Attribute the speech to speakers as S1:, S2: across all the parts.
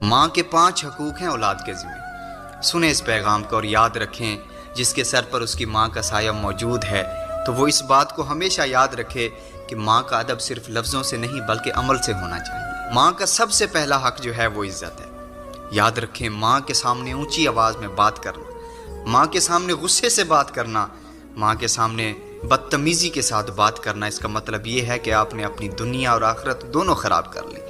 S1: माँ के 5 हकूक़ हैं औलाद के ज़िम्मे। सुने इस पैगाम को और याद रखें, जिसके सर पर उसकी माँ का साया मौजूद है तो वो इस बात को हमेशा याद रखे कि माँ का अदब सिर्फ लफ्ज़ों से नहीं बल्कि अमल से होना चाहिए। माँ का सबसे पहला हक जो है वो इज़्ज़त है। याद रखें, माँ के सामने ऊंची आवाज़ में बात करना, माँ के सामने गुस्से से बात करना, माँ के सामने बदतमीज़ी के साथ बात करना, इसका मतलब ये है कि आपने अपनी दुनिया और आखिरत दोनों ख़राब कर ली।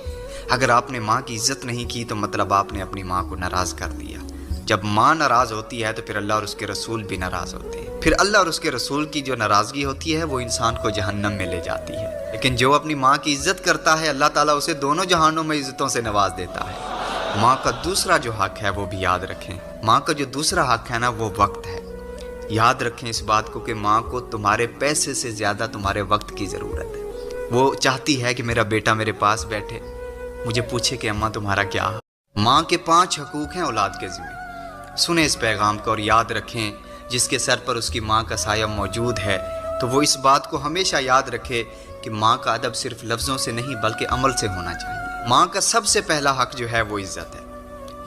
S1: अगर आपने माँ की इज़्ज़त नहीं की तो मतलब आपने अपनी माँ को नाराज़ कर दिया। जब माँ नाराज़ होती है तो फिर अल्लाह और उसके रसूल भी नाराज़ होते हैं। फिर अल्लाह और उसके रसूल की जो नाराज़गी होती है वो इंसान को जहन्नम में ले जाती है। लेकिन जो अपनी माँ की इज़्ज़त करता है, अल्लाह ताला उसे दोनों जहानों में इज़्ज़तों से नवाज देता है। माँ का दूसरा जो हक़ है वो भी याद रखें। माँ का जो दूसरा हक़ है ना, वो वक्त है। याद रखें इस बात को कि माँ को तुम्हारे पैसे से ज़्यादा तुम्हारे वक्त की ज़रूरत है। वो चाहती है कि मेरा बेटा मेरे पास बैठे, मुझे पूछे कि अम्मा तुम्हारा क्या हाल। माँ के 5 हकूक़ हैं औलाद के ज़िम्मे। सुने इस पैगाम को और याद रखें, जिसके सर पर उसकी माँ का साया मौजूद है तो वो इस बात को हमेशा याद रखे कि माँ का अदब सिर्फ लफ्ज़ों से नहीं बल्कि अमल से होना चाहिए। माँ का सबसे पहला हक जो है वो इज़्ज़त है।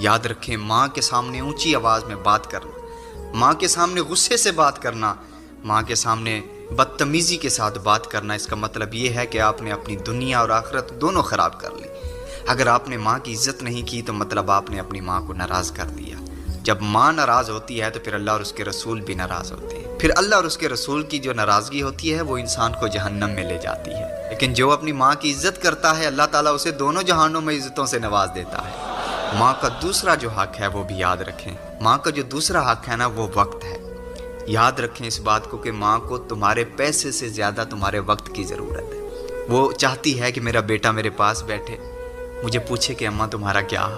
S1: याद रखें, माँ के सामने ऊंची आवाज़ में बात करना, माँ के सामने गुस्से से बात करना, माँ के सामने बदतमीज़ी के साथ बात करना, इसका मतलब ये है कि आपने अपनी दुनिया और आखिरत दोनों ख़राब कर ली। अगर आपने माँ की इज़्ज़त नहीं की तो मतलब आपने अपनी माँ को नाराज़ कर दिया। जब माँ नाराज़ होती है तो फिर अल्लाह और उसके रसूल भी नाराज़ होते हैं। फिर अल्लाह और उसके रसूल की जो नाराज़गी होती है वो इंसान को जहन्नम में ले जाती है। लेकिन जो अपनी माँ की इज़्ज़त करता है, अल्लाह ताला उसे दोनों जहानों में इज़्ज़तों से नवाज देता है। माँ का दूसरा जो हक़ है वो भी याद रखें। माँ का जो दूसरा हक़ है ना, वो वक्त है। याद रखें इस बात को कि माँ को तुम्हारे पैसे से ज़्यादा तुम्हारे वक्त की ज़रूरत है। वो चाहती है कि मेरा बेटा मेरे पास बैठे, मुझे पूछे कि अम्मा तुम्हारा क्या हाल।